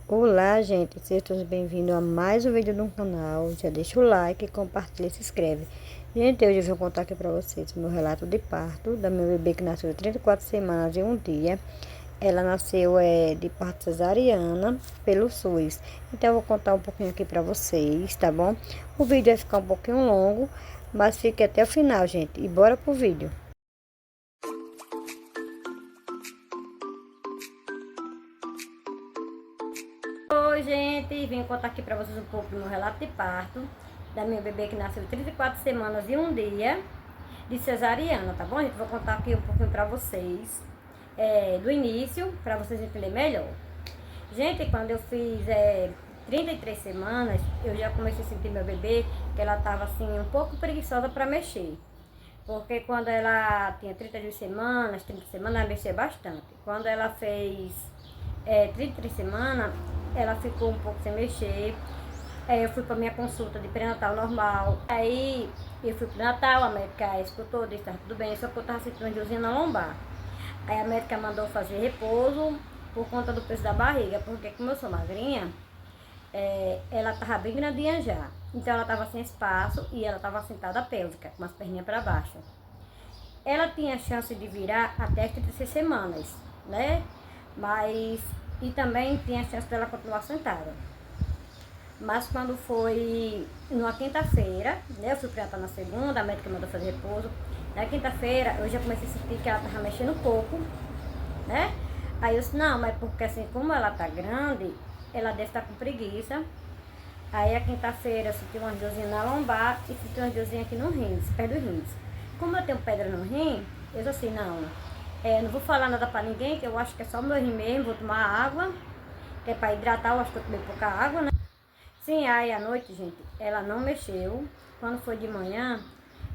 Olá, gente, sejam todos bem-vindos a mais um vídeo no canal. Já deixa o like, compartilha e se inscreve. Gente, hoje eu vou contar aqui pra vocês o meu relato de parto da minha bebê que nasceu de 34 semanas e um dia. Ela nasceu de parto cesariana pelo SUS. Então eu vou contar um pouquinho aqui pra vocês, tá bom? O vídeo vai ficar um pouquinho longo, mas fique até o final, gente. E bora pro vídeo. Oi, gente, vim contar aqui pra vocês um pouco do meu relato de parto da minha bebê que nasceu de 34 semanas e um dia de cesariana, tá bom, gente? Vou contar aqui um pouquinho pra vocês do início, pra vocês entenderem melhor. Gente, quando eu fiz 33 semanas, eu já comecei a sentir meu bebê que ela tava assim um pouco preguiçosa pra mexer. Porque quando ela tinha 32 semanas, 30 semanas, ela mexia bastante. Quando ela fez 33 semanas, ela ficou um pouco sem mexer. Eu fui para minha consulta de pré-natal normal. Aí eu fui pro Natal, a médica escutou, disse que estava tudo bem, só que eu estava sentindo uma dorzinha na lombar. Aí a médica mandou fazer repouso por conta do peso da barriga, porque como eu sou magrinha, ela estava bem grandinha já. Então ela estava sem espaço e ela estava sentada pélvica, com as perninhas para baixo. Ela tinha chance de virar até as 36 semanas, né? Mas, e também tinha chance dela continuar sentada. Mas quando foi numa quinta-feira, né? Eu fui pré-natal na segunda, a médica mandou fazer repouso. Na quinta-feira eu já comecei a sentir que ela tava mexendo um pouco, né? Aí eu disse, não, mas porque assim, como ela tá grande, ela deve estar com preguiça. Aí a quinta-feira eu senti umas dorzinhas na lombar e senti umas dorzinhas aqui no rins, perto do rins. Como eu tenho pedra no rim, eu disse assim, não, não vou falar nada pra ninguém, que eu acho que é só o meu rim mesmo, vou tomar água, que é pra hidratar, eu acho que eu tomei pouca água, né? Sim, aí à noite, gente, ela não mexeu. Quando foi de manhã,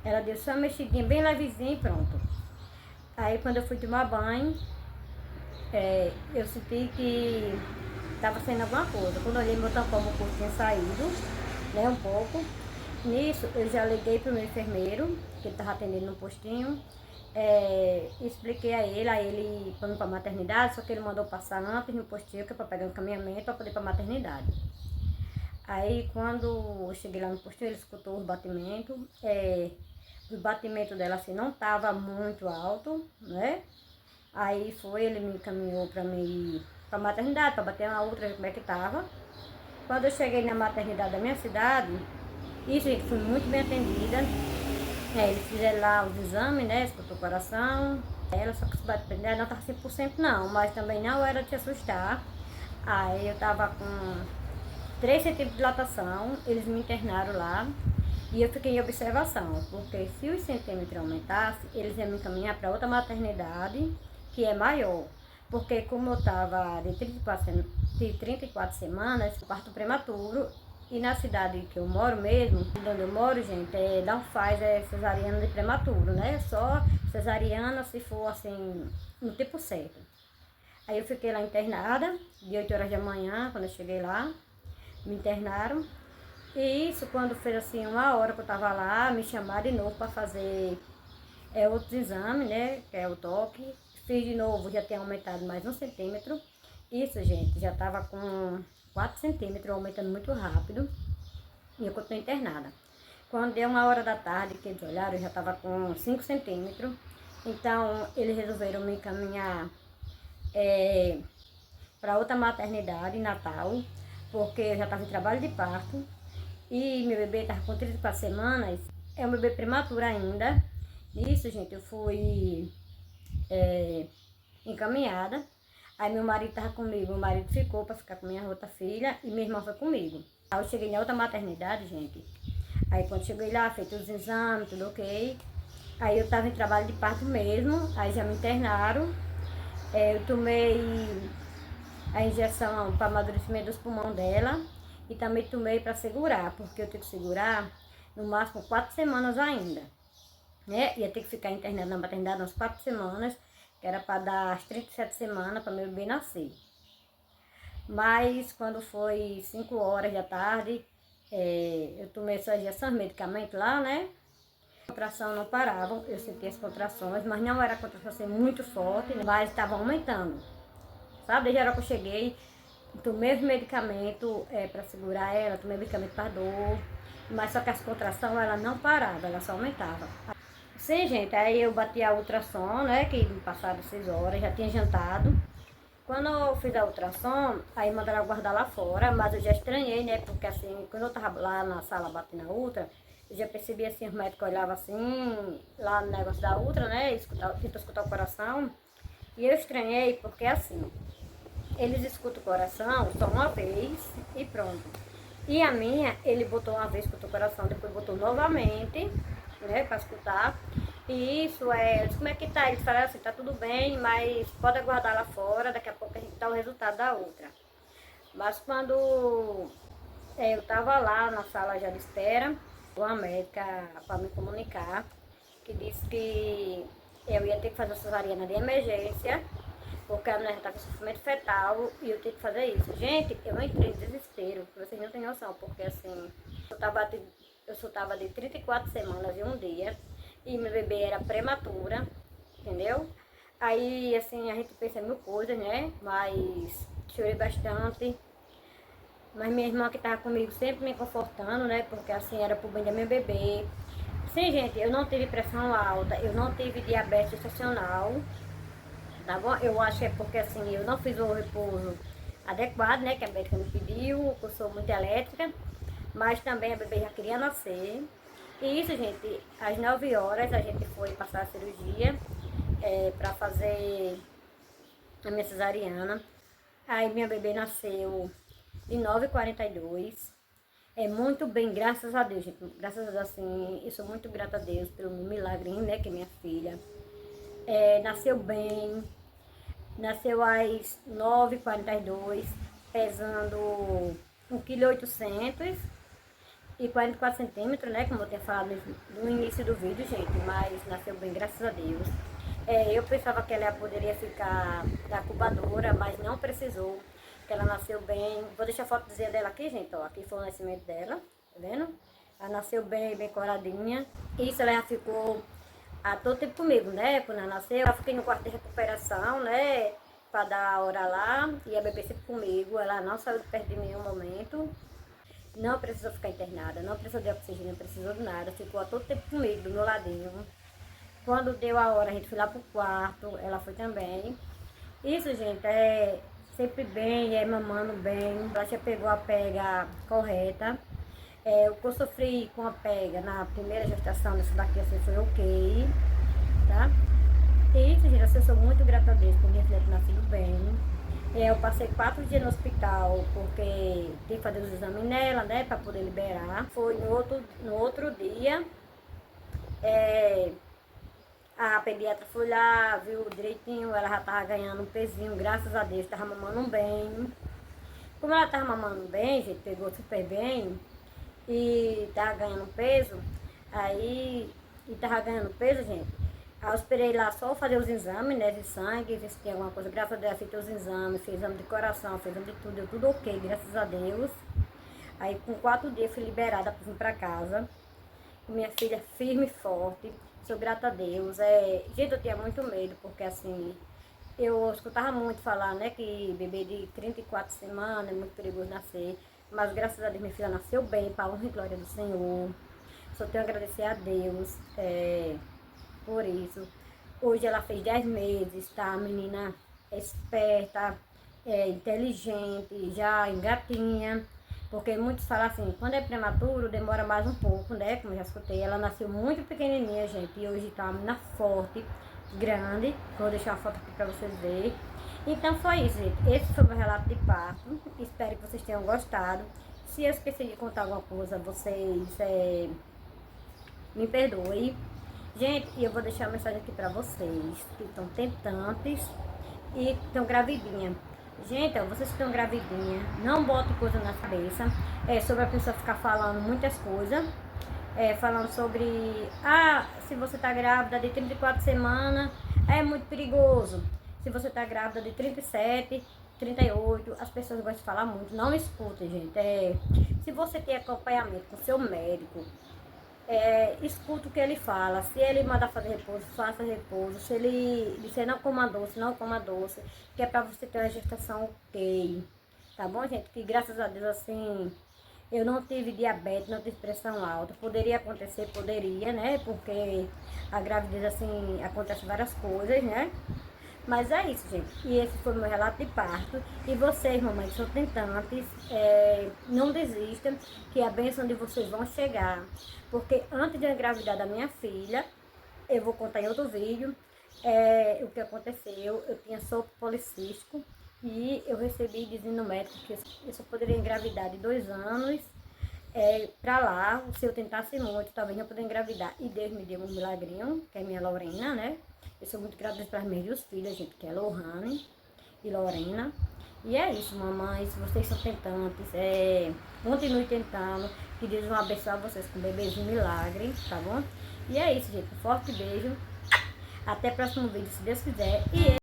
ela deu só uma mexidinha bem levezinha e pronto. Aí quando eu fui tomar banho, eu senti que estava saindo alguma coisa. Quando eu olhei meu tampão, o corpo tinha saído, né, um pouco. Nisso, eu já liguei pro meu enfermeiro, que ele estava atendendo no postinho. Expliquei a ele foi para a maternidade, só que ele mandou passar antes no postinho, que é para pegar um encaminhamento para poder ir para a maternidade. Aí quando eu cheguei lá no postinho, ele escutou os batimentos. O batimento dela assim não estava muito alto, né? Aí ele me encaminhou para mim ir para a maternidade, para bater uma outra, ver como é que estava. Quando eu cheguei na maternidade da minha cidade, isso, gente, fui muito bem atendida. Eles fizeram lá os exames, né? Escutou o coração. Ela só que se batimento não estava 100% não, mas também não era de assustar. Aí eu tava com 3 centímetros de dilatação, eles me internaram lá e eu fiquei em observação, porque se os centímetros aumentassem, eles iam me encaminhar para outra maternidade, que é maior. Porque como eu estava de 34 semanas, parto prematuro, e na cidade que eu moro mesmo, onde eu moro, gente, não faz cesariana de prematuro, né? Só cesariana se for assim, no tempo certo. Aí eu fiquei lá internada, de 8 horas da manhã, quando eu cheguei lá, me internaram. E isso, quando fez assim uma hora que eu tava lá, me chamaram de novo para fazer outros exames, né? Que é o toque. Fiz de novo, já tinha aumentado mais 1 centímetro. Isso, gente, já tava com 4 centímetros, aumentando muito rápido. E eu continuei internada. Quando deu uma hora da tarde que eles olharam, eu já tava com 5 centímetros. Então, eles resolveram me encaminhar para outra maternidade em Natal, porque eu já estava em trabalho de parto e meu bebê estava com 34 semanas, é um bebê prematuro ainda. Isso, gente, eu fui encaminhada. Aí meu marido estava comigo, meu marido ficou para ficar com minha outra filha e minha irmã foi comigo. Aí eu cheguei na outra maternidade, gente. Aí quando cheguei lá, feito os exames, tudo ok. Aí eu estava em trabalho de parto mesmo, aí já me internaram. Eu tomei a injeção para amadurecimento dos pulmões dela e também tomei para segurar, porque eu tenho que segurar no máximo 4 semanas ainda, né? Ia ter que ficar internada na maternidade umas 4 semanas, que era para dar as 37 semanas para meu bebê nascer. Mas quando foi 5 horas da tarde, eu tomei essa injeção, medicamento lá, né? A contração não paravam, eu senti as contrações, mas não era contração assim, muito forte, mas estava aumentando. Sabe, desde a hora que eu cheguei, Tomei os medicamentos para segurar ela, tomei medicamento para dor, mas só que as contrações ela não parava, ela só aumentava. Sim, gente, aí eu bati a ultrassom, né, que me passaram 6 horas, já tinha jantado. Quando eu fiz a ultrassom, aí mandaram guardar lá fora, mas eu já estranhei, né, porque assim, quando eu tava lá na sala batendo a ultra, eu já percebi assim, os médicos olhavam assim, lá no negócio da ultra, né, tentou escutar o coração, e eu estranhei porque assim, eles escutam o coração só uma vez e pronto. E a minha, ele botou uma vez, escutou o coração, depois botou novamente, né, para escutar. E isso é, eu disse, como é que tá? Eles falaram assim, tá tudo bem, mas pode aguardar lá fora, daqui a pouco a gente dá o resultado da outra. Mas quando eu tava lá na sala já de espera, uma médica para me comunicar, que disse que eu ia ter que fazer a cesariana de emergência, porque a mulher estava com sofrimento fetal e eu tinha que fazer isso. Gente, eu entrei em desespero, vocês não têm noção, porque assim, eu soltava de 34 semanas e um dia, e meu bebê era prematura, entendeu? Aí, assim, a gente pensa em mil coisas, né? Mas chorei bastante. Mas minha irmã que estava comigo sempre me confortando, né? Porque assim, era pro bem da minha bebê. Sim, gente, eu não tive pressão alta, eu não tive diabetes gestacional, tá bom? Eu acho que é porque assim, eu não fiz o repouso adequado, né? Que a médica me pediu, que eu sou muito elétrica, mas também a bebê já queria nascer. E isso, gente, às 9 horas a gente foi passar a cirurgia para fazer a minha cesariana. Aí minha bebê nasceu de 9h42. É muito bem, graças a Deus, gente. Graças a Deus, assim, eu sou muito grata a Deus pelo milagre, né? Que é minha filha. Nasceu bem, nasceu às 9h42, pesando 1,8 kg e 44 centímetros, né? Como eu tinha falado no início do vídeo, gente. Mas nasceu bem, graças a Deus. Eu pensava que ela poderia ficar da incubadora, mas não precisou. Que ela nasceu bem. Vou deixar a fotozinha dela aqui, gente. Ó, aqui foi o nascimento dela, tá vendo? Ela nasceu bem, bem coradinha. Isso ela já ficou a todo tempo comigo, né? Quando ela nasceu, eu fiquei no quarto de recuperação, né? Pra dar a hora lá. E a bebê sempre comigo. Ela não saiu de perto de mim em nenhum momento. Não precisou ficar internada, não precisou de oxigênio, não precisou de nada. Ficou a todo tempo comigo, do meu ladinho. Quando deu a hora, a gente foi lá pro quarto, ela foi também. Isso, gente, é sempre bem, é mamando bem. Ela já pegou a pega correta. O que eu sofri com a pega na primeira gestação dessa daqui assim, foi ok, tá? E isso, gente, assim, eu sou muito grata a Deus por minha filha ter nascido bem. Eu passei 4 dias no hospital porque tem que fazer os exames nela, né, para poder liberar. Foi no outro dia, a pediatra foi lá, viu direitinho, ela já tava ganhando um pezinho, graças a Deus, tava mamando bem. Como ela tava mamando bem, gente, pegou super bem e tava ganhando peso, aí, e tava ganhando peso, gente. Aí eu esperei lá só fazer os exames, né, de sangue, ver se tem alguma coisa. Graças a Deus, fiz os exames, fiz exame de coração, fiz exame de tudo, deu tudo ok, graças a Deus. Aí com 4 dias fui liberada para vir para casa. Minha filha firme e forte, sou grata a Deus. Gente, eu tinha muito medo, porque assim, eu escutava muito falar, né, que bebê de 34 semanas é muito perigoso nascer. Mas graças a Deus minha filha nasceu bem, para a honra e glória do Senhor. Só tenho a agradecer a Deus por isso. Hoje ela fez 10 meses, tá? A menina é esperta, inteligente, já engatinha. Porque muitos falam assim, quando é prematuro demora mais um pouco, né? Como eu já escutei, ela nasceu muito pequenininha, gente. E hoje tá uma menina forte, grande. Vou deixar uma foto aqui pra vocês verem. Então foi isso, gente. Esse foi o meu relato de parto. Espero que vocês tenham gostado. Se eu esqueci de contar alguma coisa, vocês me perdoem. Gente, e eu vou deixar uma mensagem aqui pra vocês que estão tentantes e estão gravidinha. Gente, ó, vocês que estão gravidinha, não botem coisa na cabeça sobre a pessoa ficar falando muitas coisas. Falando sobre, se você tá grávida de 34 semanas, é muito perigoso. Se você tá grávida de 37, 38, as pessoas gostam de falar muito. Não escutem, gente. Se você tem acompanhamento com seu médico, escuta o que ele fala. Se ele mandar fazer repouso, faça repouso. Se ele disser não coma doce, não coma doce. Que é pra você ter uma gestação ok. tá bom, gente? Que graças a Deus, assim, eu não tive diabetes, não tive pressão alta. Poderia acontecer, poderia, né? Porque a gravidez, assim, acontece várias coisas, né? Mas é isso, gente. E esse foi o meu relato de parto. E vocês, mamães, que são tentantes, não desistam, que a bênção de vocês vão chegar. Porque antes de eu engravidar da minha filha, eu vou contar em outro vídeo, o que aconteceu. Eu tinha sopro policístico e eu recebi dizendo no médico que eu só poderia engravidar de 2 anos pra lá. Se eu tentasse muito, talvez não poderia engravidar. E Deus me deu um milagrinho, que é minha Lorena, né? Eu sou muito grata para as minhas duas filhas, gente, que é Lohane e Lorena. E é isso, mamãe. Se vocês são tentantes, continue tentando. Que Deus vai abençoar vocês com um bebezinho milagre, tá bom? E é isso, gente. Um forte beijo. Até o próximo vídeo, se Deus quiser. E